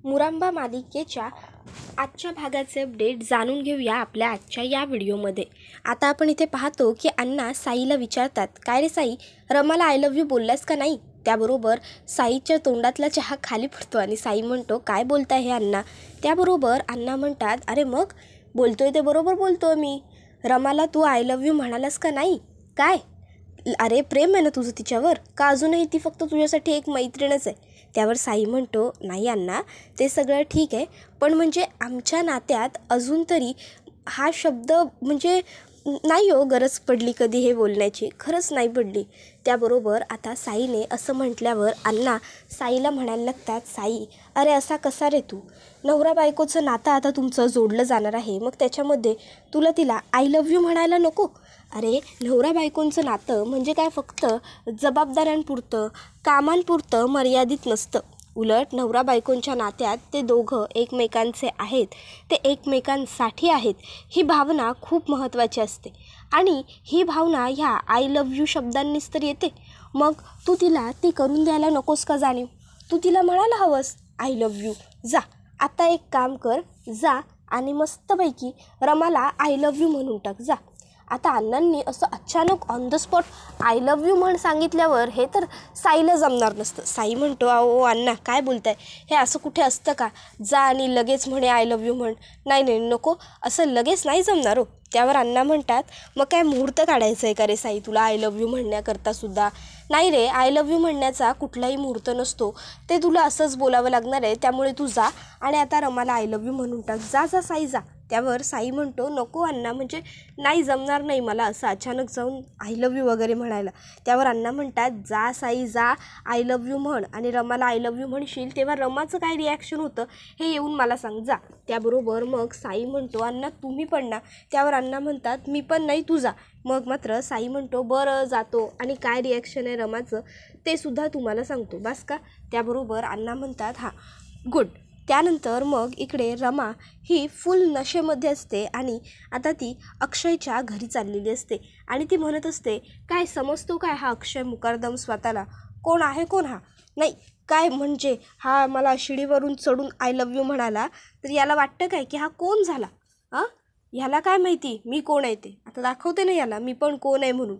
मुरांबा मालिकेच्या आजच्या भागाचे अपडेट जाणून घेऊया आपल्या आजच्या या व्हिडिओमध्ये। आता आपण इथे पाहतो की अण्णा साईला विचारतात, काय रे साई, रमाला आय लव्ह यू बोललास का नाही? त्याबरोबर साईच्या तोंडातला चहा खाली पडतो आणि साई म्हणतो, काय बोलताय हे अण्णा? त्याबरोबर अण्णा म्हणतात, अरे मग बोलतोय ते बरोबर बोलतोय मी। रमाला तू आय लव्ह यू म्हणालास का नाही? काय? अरे प्रेम आहे ना तुझं तिच्यावर, का अजूनही ती फक्त तुझ्यासाठी एक मैत्रीणच आहे? त्यावर साई म्हणतो, नाही अण्णा, ते सगळं ठीक आहे, पण म्हणजे आमच्या नात्यात अजून तरी हा शब्द म्हणजे नाही हो गरज पडली कधी हे बोलण्याची, खरंच नाही पडली। त्याबरोबर आता साईने असं म्हटल्यावर अण्णा साईला म्हणायला लागतात, साई अरे असा कसा रे तू? नवरा बायकोचं नातं आता तुमचं जोडलं जाणार आहे, मग त्याच्यामध्ये तुला तिला आय लव्ह यू म्हणायला नको? अरे नवरा बायकोंचं नातं म्हणजे काय फक्त जबाबदाऱ्यांपुरतं कामांपुरतं मर्यादित नसतं। उलट नवरा बायकोंच्या नात्यात ते दोघं एकमेकांचे आहेत, ते एकमेकांसाठी आहेत, ही भावना खूप महत्त्वाची असते। आणि ही भावना ह्या आय लव्ह यू शब्दांनीच तर येते। मग तू तिला ती करून द्यायला नकोस का जाणीव? तू तिला म्हणायला हवंस आय लव्ह यू। जा आता एक काम कर, जा आणि मस्तपैकी रमाला आय लव्ह यू म्हणून टाक, जा। आता अण्णांनी असं अचानक on the spot I love you म्हण सांगितल्यावर हे तर साईला जमणार नसतं। साई म्हणतो, अहो अण्णा काय बोलताय, हे असं कुठे असतं का? जा आणि लगेच म्हणे आय लव्ह यू म्हण। नाही नाही नको, असं लगेच नाही जमणार हो। त्यावर अण्णा म्हणतात, मग काय मुहूर्त काढायचं आहे का रे साई तुला आय लव्ह यू म्हणण्याकरता सुद्धा? नाही रे, आय लव्ह यू म्हणण्याचा कुठलाही मुहूर्त नसतो, ते तुला असंच बोलावं लागणार आहे, त्यामुळे तू जा आणि आता रमाला आय लव्ह यू म्हणून टाक, जा जा साई जा। त्यावर साई म्हणतो, नको अण्णा, म्हणजे नाही जमणार नाही मला असं अचानक जाऊन आय लव्ह यू वगैरे म्हणायला। त्यावर अण्णा म्हणतात, जा साई जा, आय लव्ह यू म्हण आणि रमाला आय लव्ह यू म्हणशील तेव्हा रमाचं काय रिॲक्शन होतं हे येऊन मला सांग, जा। त्याबरोबर मग साई म्हणतो, अण्णा तुम्ही पण ना? त्यावर अण्णा म्हणतात, मी पण नाही, तू जा। मग मात्र साई म्हणतो, बरं जातो आणि काय रिॲक्शन आहे रमाचं ते सुद्धा तुम्हाला सांगतो, बस का? त्याबरोबर अण्णा म्हणतात, हां गुड। त्यानंतर मग इकडे रमा ही फुल नशेमध्ये असते आणि आता ती अक्षयच्या घरी चाललेली असते आणि ती म्हणत असते, काय समजतो काय हा अक्षय मुकारदम स्वतःला? कोण आहे कोण हा? नाही काय म्हणजे हा मला शिडीवरून चढून आय लव्ह यू म्हणाला, तर याला वाटतं काय की हा कोण झाला? ह्याला काय माहिती मी कोण आहे ते? आता दाखवते ना याला मी पण कोण आहे म्हणून।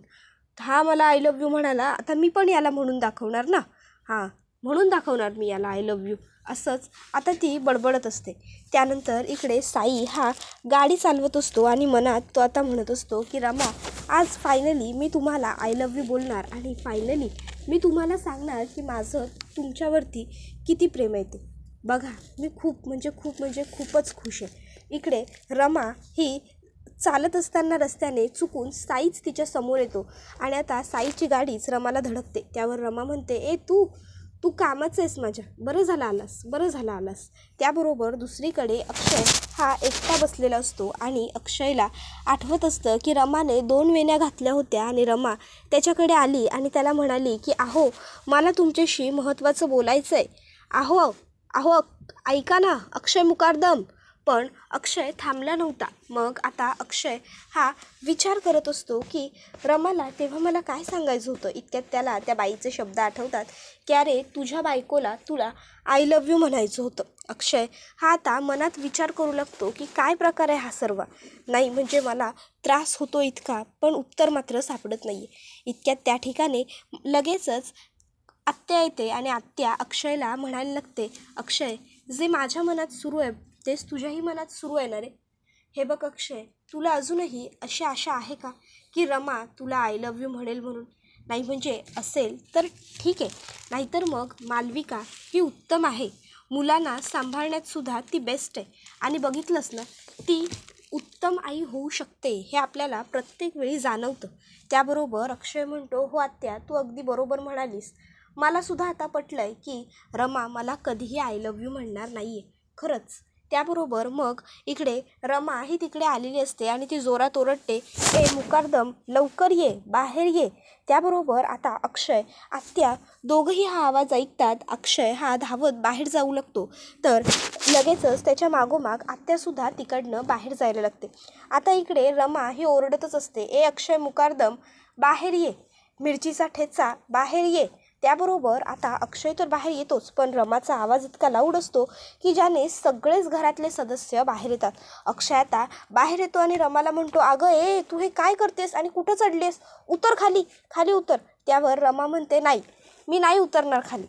हा मला आय लव्ह यू म्हणाला, आता मी पण याला म्हणून दाखवणार ना, हां म्हणून दाखवणार मी याला आय लव्ह यू, असंच आता ती बडबडत असते। त्यानंतर इकडे साई हा गाडी चालवत असतो आणि मनात तो आता म्हणत असतो की रमा, आज फायनली मी तुम्हाला आय लव्ह यू बोलणार आणि फायनली मी तुम्हाला सांगणार की माझं तुमच्यावरती किती प्रेम आहे ते। बघा मी खूपच खुश आहे। इकडे रमा ही चालत असताना रस्त्याने चुकून साईच तिच्या समोर येतो आणि आता साईची गाडीच रमाला धडकते। त्यावर रमा म्हणते, ए तू कामाचं आहेस माझ्या, बरं झालं आलास। त्याबरोबर दुसरीकडे अक्षय हा एकटा बसलेला असतो आणि अक्षयला आठवत असतं की रमाने 2 वेण्या घातल्या होत्या आणि रमा त्याच्याकडे आली आणि त्याला म्हणाली की अहो मला तुमच्याशी महत्त्वाचं बोलायचं आहे, अहो ऐका ना अक्षय मुकारदम। पण अक्षय थांबला नव्हता। मग आता अक्षय हा विचार करत असतो की रमाला तेव्हा मला काय सांगायचं होतं। इतक्यात त्याला त्या बाईचे शब्द आठवतात की अरे तुझ्या बायकोला तुला आय लव्ह यू म्हणायचं होतं। अक्षय हा आता मनात विचार करू लागतो की काय प्रकार आहे हा सर्व, नाही म्हणजे मला त्रास होतो इतका, पण उत्तर मात्र सापडत नाही आहे। इतक्यात त्या ठिकाणी लगेचच आत्या येते आणि आत्या अक्षयला म्हणायला लागते, अक्षय जे माझ्या मनात सुरू आहे तेच तुझ्याही मनात सुरू आहे ना रे? हे बघ अक्षय, तुला अजूनही अशी आशा आहे का की रमा तुला आय लव्ह यू म्हणेल म्हणून? नाही म्हणजे असेल तर ठीक आहे, नाहीतर मग मालविका ही उत्तम आहे, मुलांना सांभाळण्यात सुद्धा ती बेस्ट आहे आणि बघितलंस ना ती उत्तम आई होऊ शकते, हे आपल्याला प्रत्येक वेळी जाणवतं। त्याबरोबर अक्षय म्हणतो, हो आत्या तू अगदी बरोबर म्हणालीस, मला सुद्धा आता पटलंय की रमा मला कधीही आय लव्ह यू म्हणणार नाही आहे, खरंच। त्याबरोबर मग इकडे रमा ही तिकडे आलेली असते आणि ती जोरात ओरडते, ए मुकारदम लवकर ये, बाहेर ये। त्याबरोबर आता अक्षय आत्या दोघंही हा आवाज ऐकतात। अक्षय हा धावत बाहेर जाऊ लागतो, तर लगेचच त्याच्या मागोमाग आत्यासुद्धा तिकडनं बाहेर जायला लागते। आता इकडे रमा ही ओरडतच असते, ए अक्षय मुकारदम बाहेर ये, मिरचीचा ठेचा बाहेर ये, त्याबरोबर आता अक्षय तर बाहेर येतोच, पण रमाचा आवाज इतका लाऊड असतो की ज्याने सगळेच घरातले सदस्य बाहेर येतात. अक्षय आता बाहेर येतो आणि रमाला म्हणतो, अगं ए, तू हे काय करतेस आणि कुठं चढलेस? उतर खाली, खाली उतर. त्यावर रमा म्हणते, नाही, मी नाही उतरणार खाली.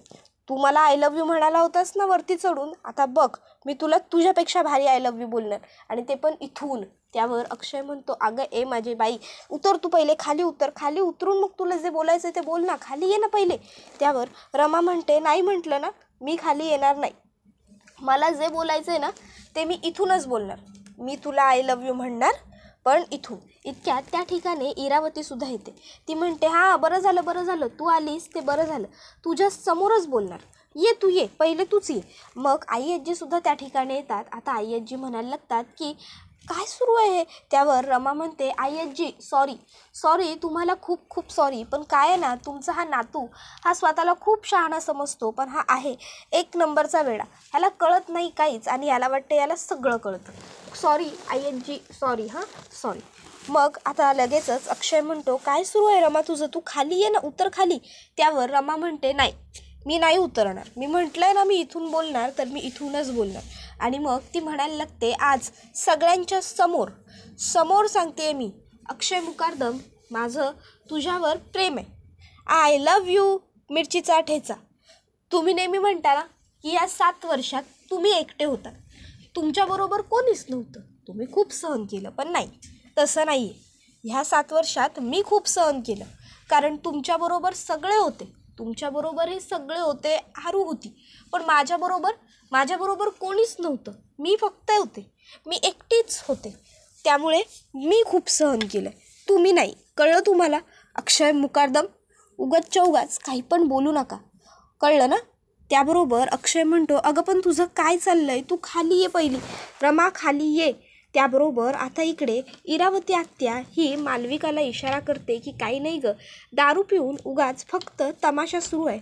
तू मला आय लव्ह यू म्हणाला होतास ना वरती चढून, आता बघ मी तुला तुझ्यापेक्षा भारी आय लव्ह यू बोलणार, आणि ते पण इथून. त्यावर अक्षय म्हणतो, अगं ए माझी बाई, उतर तू पहिले, खाली उतर. खाली उतरून मग तुला जे बोलायचं ते बोल ना, खाली ये ना पहिले. त्यावर रमा म्हणते, नाही म्हटलं ना, मी खाली येणार नाही. मला जे बोलायचं आहे ना ते मी इथूनच बोलणार. मी तुला आय लव्ह यू म्हणणार, पण इथून. इतक्यात त्या ठिकाणी इरावतीसुद्धा येते. ती म्हणते, हां बरं झालं, तू आलीस ते बरं झालं, तुझ्या समोरच बोलणार, ये तू, ये पहिले तूच ये. मग आई आजीसुद्धा त्या ठिकाणी येतात. आता आई आजी म्हणायला लागतात की काय सुरू आहे. त्यावर रमा म्हणते, आई आजी सॉरी, तुम्हाला खूप खूप सॉरी, पण काय आहे ना, तुमचा हा नातू हा स्वतःला खूप शहाणा समजतो, पण हा आहे एक नंबरचा वेडा. ह्याला कळत नाही काहीच आणि याला वाटतं याला सगळं कळतं. सॉरी आई आजी, सॉरी. मग आता लगेचच अक्षय म्हणतो, काय सुरू आहे रमा तुझं, तू खाली ये ना, उतर खाली. त्यावर रमा म्हणते, नाही, मी नाही उतरणार. मी म्हटलंय ना मी इथून बोलणार, तर मी इथूनच बोलणार. आणि मग ती म्हणायला लागते, आज सगळ्यांच्या समोर सांगते मी, अक्षय मुकादम, माझं तुझ्यावर प्रेम आहे. आय लव्ह यू मिरचीचा ठेचा. तुम्ही नेहमी म्हणता ना की या 7 वर्षात तुम्ही एकटे होता, तुमच्याबरोबर कोणीच नव्हतं, तुम्ही खूप सहन केलं, पण नाही, तसं नाही आहे. ह्या 7 वर्षात मी खूप सहन केलं, कारण तुमच्याबरोबर सगळे होते, तुमच्याबरोबर हे सगळे होते, आरू होती, पण माझ्याबरोबर कोणीच नव्हतं. मी फक्त होते, मी एकटीच होते, त्यामुळे मी खूप सहन केलं, तुम्ही नाही. कळलं तुम्हाला? अक्षय मुकादम, उगाच काही पण बोलू नका, कळलं ना? त्याबरोबर अक्षय म्हणतो, अगं पण तुझं काय चाललं आहे, तू खाली ये पहिली. रमा खाली ये. त्याबरोबर आता इकडे इरावती आत्या ही मालविकाला इशारा करते की काही नाही गं, दारू पिऊन उगाच फक्त तमाशा सुरू आहे,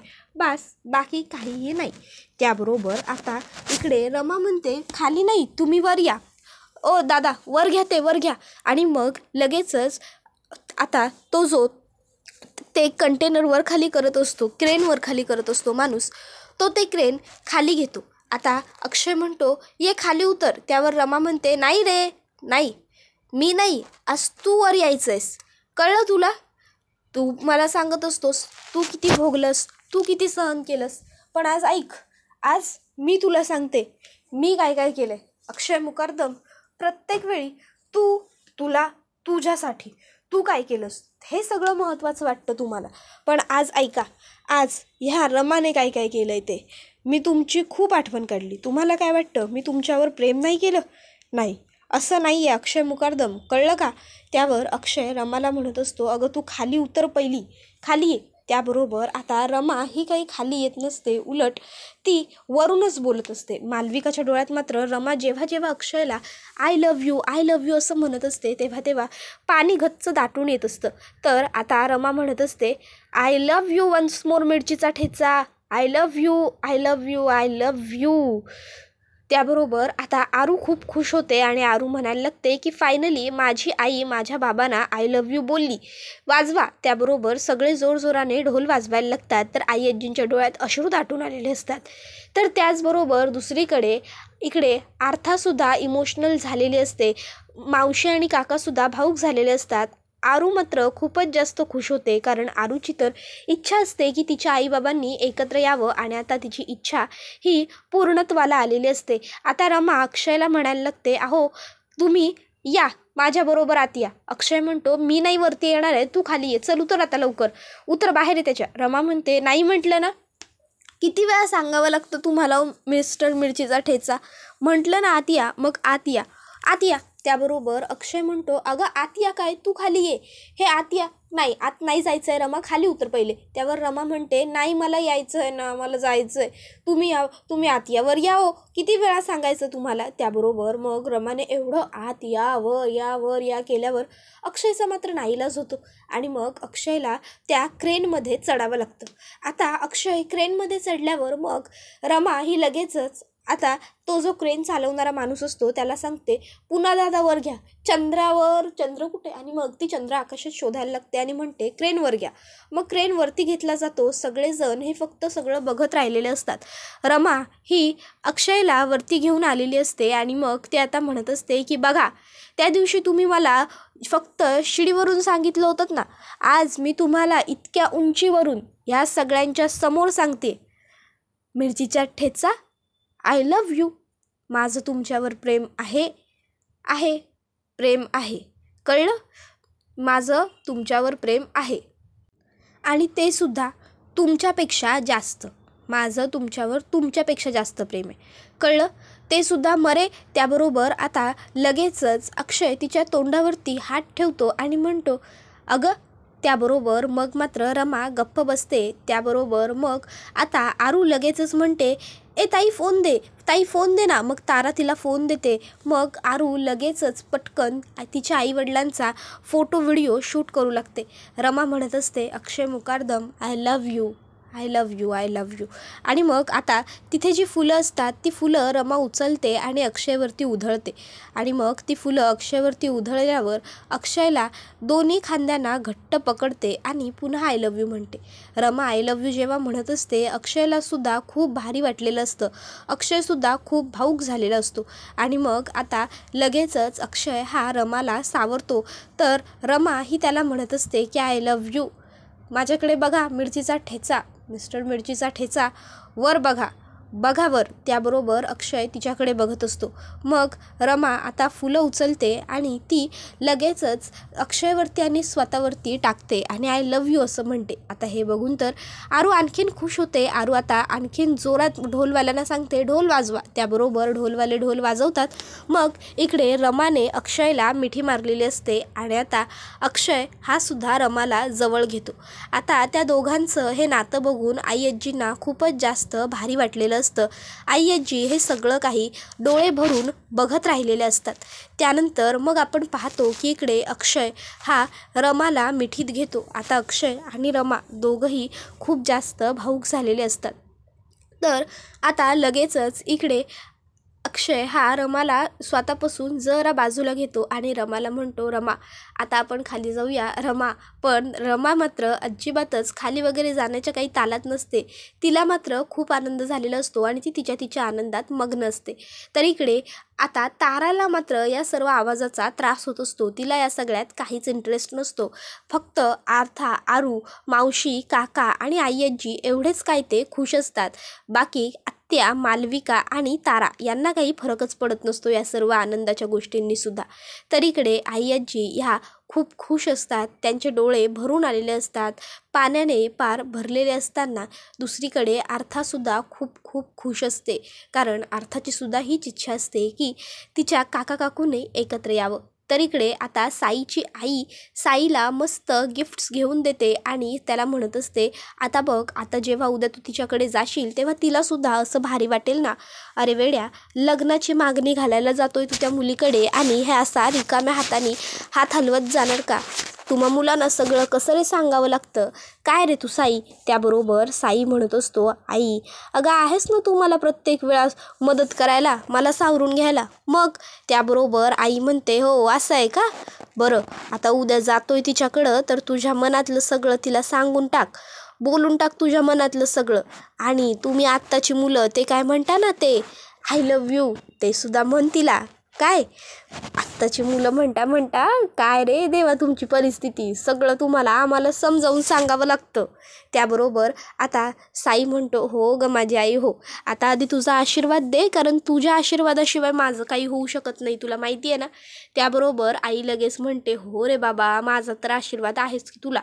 बाकी काहीही नाही. त्याबरोबर आता इकडे रमा म्हणते, खाली नाही, तुम्ही वर या. ओ दादा, वर घ्या. आणि मग लगेचच आता तो जो ते कंटेनर वर खाली करत असतो, क्रेन वर खाली करत असतो माणूस, तो ते क्रेन खाली घेतो. आता अक्षय म्हणतो, ये खाली उतर. त्यावर रमा म्हणते, नाही रे, नाही, मी नाही, आज तू वर यायचं आहेस, कळलं तुला? तू मला सांगत असतोस तू किती भोगलंस, तू किती सहन केलंस, पण आज ऐक, आज मी तुला सांगते मी काय काय केलं आहे. अक्षय मुकादम, प्रत्येक वेळी तुझ्यासाठी तू काय केलंस हे सगळं महत्त्वाचं वाटतं तुम्हाला, पण आज ऐका, आज ह्या रमाने काय काय केलं आहे ते. मी तुमची खूप आठवण काढली. तुम्हाला काय वाटतं मी तुमच्यावर प्रेम नाही केलं? नाही, असं नाही आहे अक्षय मुकादम, कळलं का? त्यावर अक्षय रमाला म्हणत असतो, अगं तू खाली उतर पहिली, खाली ये. त्याबरोबर आता रमा ही काही खाली येत नसते, उलट ती वरूनच बोलत असते. मालविकाच्या डोळ्यात मात्र रमा जेव्हा अक्षयला आय लव्ह यू असं म्हणत असते, तेव्हा पाणी गच्च दाटून येत असतं. तर आता रमा म्हणत असते, I love you once more मिरचीचा ठेचा, आय लव्ह यू. त्याबरोबर आता आरू खूप खुश होते आणि आरू म्हणायला लागते की फायनली माझी आई माझ्या बाबांना आय लव्ह यू बोलली, वाजवा. त्याबरोबर सगळे जोरजोराने ढोल वाजवायला लागतात. तर आई आजींच्या डोळ्यात अश्रू दाटून आलेले असतात. तर त्याचबरोबर दुसरीकडे इकडे आर्थासुद्धा इमोशनल झालेली असते, मावशी आणि काकासुद्धा भावूक झालेले असतात. आरू मात्र खूपच जास्त खुश होते, कारण आरूची तर इच्छा असते की तिच्या आईबाबांनी एकत्र यावं आणि आता तिची इच्छा ही पूर्णत्वाला आलेली असते. आता रमा अक्षयला म्हणायला लागते, अहो तुम्ही या माझ्याबरोबर आत या. अक्षय म्हणतो, मी नाही वरती येणार आहे, तू खाली ये, चल उतर आता लवकर, उतर बाहेर आहे त्याच्या. रमा म्हणते, नाही म्हटलं ना, किती वेळा सांगावं लागतं तुम्हाला मिस्टर मिरचीचा ठेचा, म्हटलं ना आत या, मग आत या. त्याबरोबर अक्षय म्हणतो, अगं आत या काय, तू खाली ये. हे आत या. नाही, आत नाही जायचं आहे रमा, खाली उतर पहिले. त्यावर रमा म्हणते, नाही मला यायचं आहे ना, मला जायचं आहे, तुम्ही आत या, वर या हो, किती वेळा सांगायचं तुम्हाला. त्याबरोबर मग रमाने एवढं आत या वर या केल्यावर अक्षयचा मात्र नाईलाज होतो आणि मग अक्षयला त्या क्रेनमध्ये चढावं लागतं. आता अक्षय क्रेनमध्ये चढल्यावर मग रमा ही लगेचच आता तो जो क्रेन चालवणारा माणूस असतो त्याला सांगते, पुन्हा दादा वर घ्या. चंद्रावर, चंद्र कुठे? आणि मग ती चंद्र आकाशात शोधायला लागते आणि म्हणते क्रेनवर घ्या. मग क्रेन वरती घेतला जातो. सगळेजण हे फक्त सगळं बघत राहिलेले असतात. रमा ही अक्षयला वरती घेऊन आलेली असते आणि मग ते आता म्हणत असते की बघा, त्या दिवशी तुम्ही मला फक्त शिडीवरून सांगितलं होतं ना, आज मी तुम्हाला इतक्या उंचीवरून ह्या सगळ्यांच्या समोर सांगते, मिरचीचा ठेचा, आय लव्ह यू. माझं तुमच्यावर प्रेम आहे, प्रेम आहे. कळलं? माझं तुमच्यावर प्रेम आहे आणि ते सुद्धा तुमच्यापेक्षा जास्त. माझं तुमच्यावर तुमच्यापेक्षा जास्त प्रेम आहे. कळलं? ते सुद्धा मरे. त्याबरोबर आता लगेचच अक्षय तिच्या तोंडावरती हात ठेवतो आणि म्हणतो अगं. त्याबरोबर मग मात्र रमा गप्प बसते. त्याबरोबर मग आता आरू लगेचच म्हणते, ए ताई फोन दे, ताई फोन दे ना. मग तारा तिला फोन देते. मग आरू लगेचच पटकन तिच्या आईवडिलांचा फोटो व्हिडिओ शूट करू लागते. रमा म्हणत असते, Akshay Mukardam, I love you, I love you, I love you. आणि मग आता तिथे जी फुलं असतात ती फुलं रमा उचलते आणि अक्षयवरती उधळते. आणि मग ती फुलं अक्षयवरती उधळल्यावर अक्षयला दोन्ही खांद्यांना घट्ट पकडते आणि पुन्हा आय लव्ह यू म्हणते. रमा आय लव्ह यू जेव्हा म्हणत असते, अक्षयलासुद्धा खूप भारी वाटलेलं असतं. अक्षयसुद्धा खूप भावूक झालेला असतो. आणि मग आता लगेचच अक्षय हा रमाला सावरतो. तर रमा ही त्याला म्हणत असते की आय लव्ह यू. माझ्याकडे बघा, मिरचीचा ठेचा, मिस्टर मिरचीचा ठेचा, वर बघा, बघा वर. त्याबरोबर अक्षय तिच्याकडे बघत असतो. मग रमा आता फुलं उचलते आणि ती लगेचच अक्षयवरती आणि स्वतःवरती टाकते आणि आय लव्ह यू असं म्हणते. आता हे बघून तर आरू आणखीन खुश होते. आरू आता आणखीन जोरात ढोलवाल्यांना सांगते, ढोल वाजवा. त्याबरोबर ढोलवाले ढोल वाजवतात. मग इकडे रमाने अक्षयला मिठी मारलेली असते आणि आता अक्षय हा सुद्धा रमाला जवळ घेतो. आता त्या दोघांचं हे नातं बघून आई आजींना खूपच जास्त भारी वाटलेलं असतं. आई आजी हे सगळं काही डोळे भरून बघत राहिलेले असतात. त्यानंतर मग आपण पाहतो की इकडे अक्षय हा रमाला मिठीत घेतो. आता अक्षय आणि रमा दोघंही खूप जास्त भावूक झालेले असतात. तर आता लगेचच इकडे अक्षय हा रमाला स्वतःपासून जरा बाजूला घेतो आणि रमाला म्हणतो, रमा आता आपण खाली जाऊया. पण रमा मात्र अजिबातच खाली वगैरे जाण्याच्या काही तालात नसते. तिला मात्र खूप आनंद झालेला असतो आणि ती तिच्या आनंदात मग्न असते. तर इकडे आता ताराला मात्र या सर्व आवाजाचा त्रास होत असतो. तिला या सगळ्यात काहीच इंटरेस्ट नसतो. फक्त आर्था, आरू, मावशी, काका आणि आई आजी एवढेच काय ते खुश असतात. बाकी त्या मालविका आणि तारा यांना काही फरकच पडत नसतो या सर्व आनंदाच्या गोष्टींनी सुद्धा. तर इकडे आई आजी ह्या खूप खुश असतात. त्यांचे डोळे भरून आलेले असतात, पाण्याने पार भरलेले असताना दुसरीकडे आर्थासुद्धा खूप खूप खुश असते. कारण आर्थाची सुद्धा हीच इच्छा असते की तिच्या काका काकूने एकत्र यावं. तर इकडे आता साईची आई साईला मस्त गिफ्ट्स घेऊन देते आणि त्याला म्हणत असते, आता बघ, आता जेव्हा उद्या तू तिच्याकडे जाशील तेव्हा तिलासुद्धा असं भारी वाटेल ना. अरे वेड्या, लग्नाची मागणी घालायला जातोय तू त्या मुलीकडे आणि हे असा रिकाम्या हाताने हात हलवत जाणार का? तुम्हा मुलांना सगळं कसं रे सांगावं लागतं. काय रे तू साई? त्याबरोबर साई म्हणत असतो, आई अगं आहेस ना तू मला प्रत्येक वेळा मदत करायला, मला सावरून घ्यायला. मग त्याबरोबर आई म्हणते, हो असं आहे का? बरं, आता उद्या जातोय तिच्याकडं तर तुझ्या मनातलं सगळं तिला सांगून टाक, बोलून टाक तुझ्या मनातलं सगळं. आणि तुम्ही आत्ताची मुलं ते काय म्हणता ना, ते आय लव्ह यू ते सुद्धा म्हण तिला. काय आत्ताची मुलं म्हणता काय रे देवा तुमची परिस्थिती, सगळं तुम्हाला आम्हाला समजावून सांगावं लागतं. त्याबरोबर आता साई म्हणतो, हो ग माझी आई हो, आता आधी तुझा आशीर्वाद दे, कारण तुझ्या आशीर्वादाशिवाय माझं काही होऊ शकत नाही, तुला माहिती आहे ना. त्याबरोबर आई लगेच म्हणते, हो रे बाबा, माझा तर आशीर्वाद आहेच की तुला.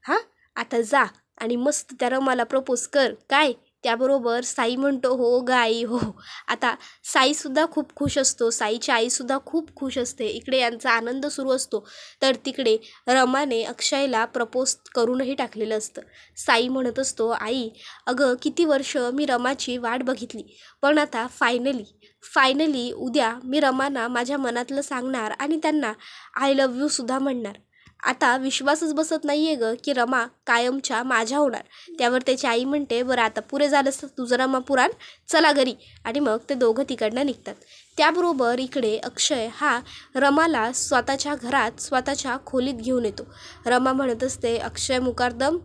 हां, आता जा आणि मस्त त्या रमाला प्रपोज कर. काय? त्याबरोबर साई म्हणतो, हो ग आई हो. आता साईसुद्धा खूप खुश असतो. साईची आईसुद्धा खूप खुश असते. इकडे यांचा आनंद सुरू असतो. तर तिकडे रमाने अक्षयला प्रपोज करूनही टाकलेलं असतं. साई म्हणत असतो, आई अगं किती वर्ष मी रमाची वाट बघितली, पण आता फायनली उद्या मी रमाना माझ्या मनातलं सांगणार आणि त्यांना आय लव्ह यू सुद्धा म्हणणार. आता विश्वासच बसत नाही आहे गं की रमा कायमच्या माझ्या होणार. त्यावर त्याची आई म्हणते, बरं आता पुरे झालंस तुझं रमा पुराण, चला घरी. आणि मग ते दोघं तिकडनं निघतात. त्याबरोबर इकडे अक्षय हा रमाला स्वतःच्या घरात स्वतःच्या खोलीत घेऊन येतो. रमा म्हणत असते, अक्षय मुकारदम,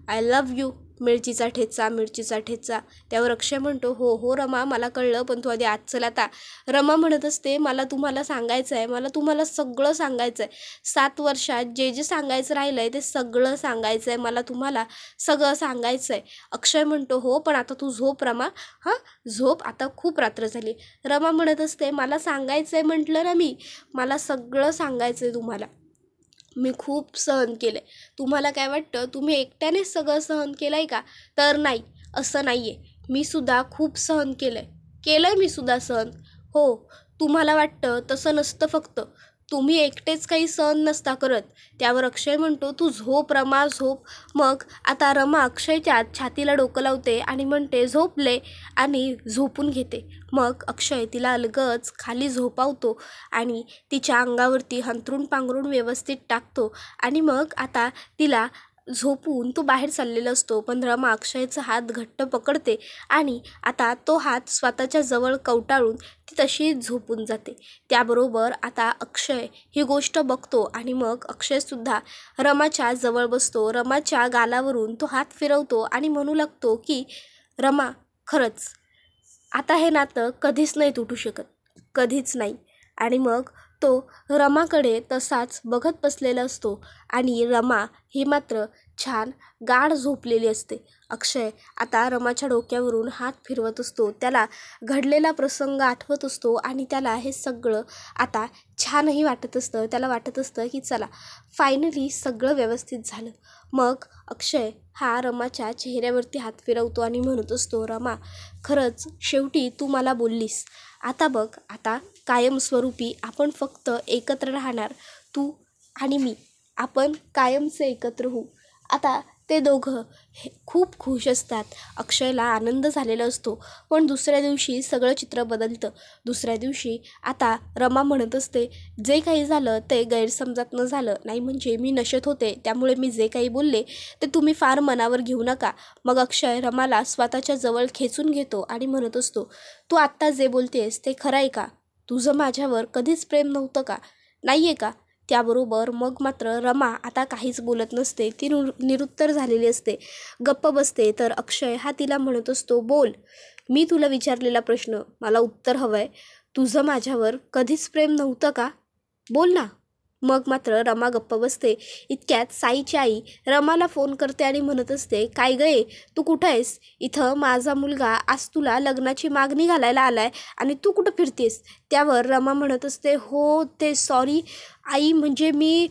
आय लव्ह यू, मिरचीचा ठेचा, मिरचीचा ठेचा. त्यावर अक्षय म्हणतो, हो हो रमा मला कळलं, पण तू आधी आज चल आता. रमा म्हणत असते, मला तुम्हाला सांगायचं आहे, मला तुम्हाला सगळं सांगायचं आहे. 7 वर्षात जे जे सांगायचं राहिलं आहे ते सगळं सांगायचं आहे, मला तुम्हाला सगळं सांगायचं आहे. अक्षय म्हणतो, हो पण आता तू झोप रमा, हां झोप, आता खूप रात्र झाली. रमा म्हणत असते, मला सांगायचं आहे म्हटलं ना मी, मला सगळं सांगायचं आहे तुम्हाला. मी खूप सहन केलं आहे. तुम्हाला काय वाटतं तुम्ही एकट्यानेच सगळं सहन केलं आहे का? तर नाही, असं नाही आहे. मी सुद्धा खूप सहन केलं आहे मी सुद्धा सहन. हो, तुम्हाला वाटतं तसं नसतं, फक्त तुम्ही एकटेच काही सहन नसता करत. त्यावर अक्षय म्हणतो, तू झोप रमा झोप. मग आता रमा अक्षयच्या छातीला डोकं लावते आणि म्हणते, झोपले, आणि झोपून घेते. मग अक्षय तिला अलगद खाली झोपावतो आणि तिच्या अंगावरती हंतरून पांघरून व्यवस्थित टाकतो. आणि मग आता तिला झोपून तो बाहेर चाललेला असतो, पण रमा अक्षयचा हात घट्ट पकडते आणि आता तो हात स्वतःच्या जवळ कवटाळून ती तशी झोपून जाते. त्याबरोबर आता अक्षय ही गोष्ट बघतो आणि मग अक्षयसुद्धा रमाच्या जवळ बसतो. रमाच्या गालावरून तो हात फिरवतो आणि म्हणू लागतो की रमा, खरंच आता हे नातं कधीच नाही तुटू शकत, कधीच नाही. आणि मग तो रमाकडे तसाच बघत बसलेला असतो आणि रमा ही मात्र छान गाढ झोपलेली असते. अक्षय आता रमाच्या डोक्यावरून हात फिरवत असतो. त्याला घडलेला प्रसंग आठवत असतो आणि त्याला हे सगळं आता छानही वाटत असतं. त्याला वाटत असतं की चला फायनली सगळं व्यवस्थित झालं. मग अक्षय हा रमाच्या चेहऱ्यावरती हात फिरवतो आणि म्हणत असतो, रमा खरंच शेवटी तू मला बोललीस. आता बघ, आता कायमस्वरूपी आपण फक्त एकत्र राहणार, तू आणि मी, आपण कायमचे एकत्र होऊ. आता ते दोघं खूप खुश असतात. अक्षयला आनंद झालेला असतो. पण दुसऱ्या दिवशी सगळं चित्र बदलतं. दुसऱ्या दिवशी आता रमा म्हणत असते, जे काही झालं ते गैरसमजात न झालं नाही, म्हणजे मी नशेत होते, त्यामुळे मी जे काही बोलले ते तुम्ही फार मनावर घेऊ नका. मग अक्षय रमाला स्वतःच्या जवळ खेचून घेतो आणि म्हणत असतो, तू आत्ता जे बोलतेस ते खरं आहे का? तुझं माझ्यावर कधीच प्रेम नव्हतं का? नाही आहे का? त्याबरोबर मग मात्र रमा आता काहीच बोलत नसते. ती निरुत्तर झालेली असते, गप्प बसते. तर अक्षय हा तिला म्हणत असतो, बोल, मी तुला विचारलेला प्रश्न मला उत्तर हवं आहे. तुझं माझ्यावर कधीच प्रेम नव्हतं का? बोल ना. मग मात्र रमा गप्प बसते. इतक्यात साईची आई रमाला फोन करते आणि म्हणत असते, काय गये तू कुठं आहेस? इथं माझा मुलगा आज तुला लग्नाची मागणी घालायला आलाय आणि तू कुठं फिरतेस? त्यावर रमा म्हणत असते, हो ते सॉरी आई, म्हणजे मी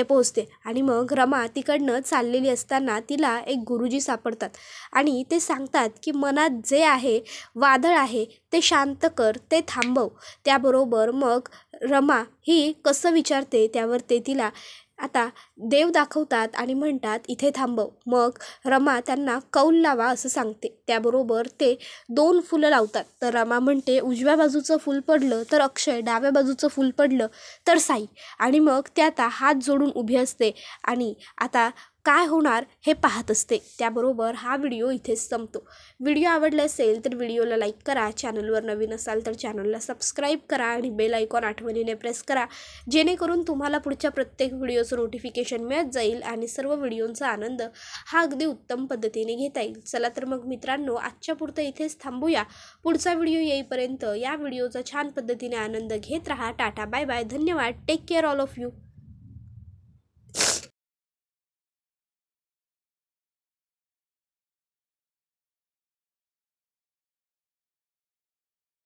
पोहोचते. आणि मग रमा तिकडनं चाललेली असताना तिला एक गुरुजी सापडतात आणि ते सांगतात की मनात जे आहे, वादळ आहे, ते शांत कर, ते थांबव. त्याबरोबर मग रमा ही कसं विचारते, त्यावर ते तिला आता देव दाखवतात आणि म्हणतात, इथे थांबव. मग रमा त्यांना कौल लावा असं सांगते. त्याबरोबर ते 2 फुलं लावतात. तर रमा म्हणते, उजव्या बाजूचं फूल पडलं तर अक्षय, डाव्या बाजूचं फूल पडलं तर साई. आणि मग ते आता हात जोडून उभी असते आणि आता काय होणार हे पाहत असते. त्याबरोबर हा व्हिडिओ इथेच संपतो. व्हिडिओ आवडला असेल तर व्हिडिओला लाईक करा, चॅनलवर नवीन असाल तर चॅनलला सबस्क्राईब करा आणि बेल आयकॉन आठवणीने प्रेस करा, जेणेकरून तुम्हाला पुढच्या प्रत्येक व्हिडिओचं नोटिफिकेशन मिळत जाईल आणि सर्व व्हिडिओंचा आनंद हा अगदी उत्तम पद्धतीने घेता येईल. चला तर मग मित्रांनो, आजच्या पुरतं इथेच थांबूया. पुढचा व्हिडिओ येईपर्यंत या व्हिडिओचा छान पद्धतीने आनंद घेत राहा. टाटा, बाय बाय, धन्यवाद, take care all of you.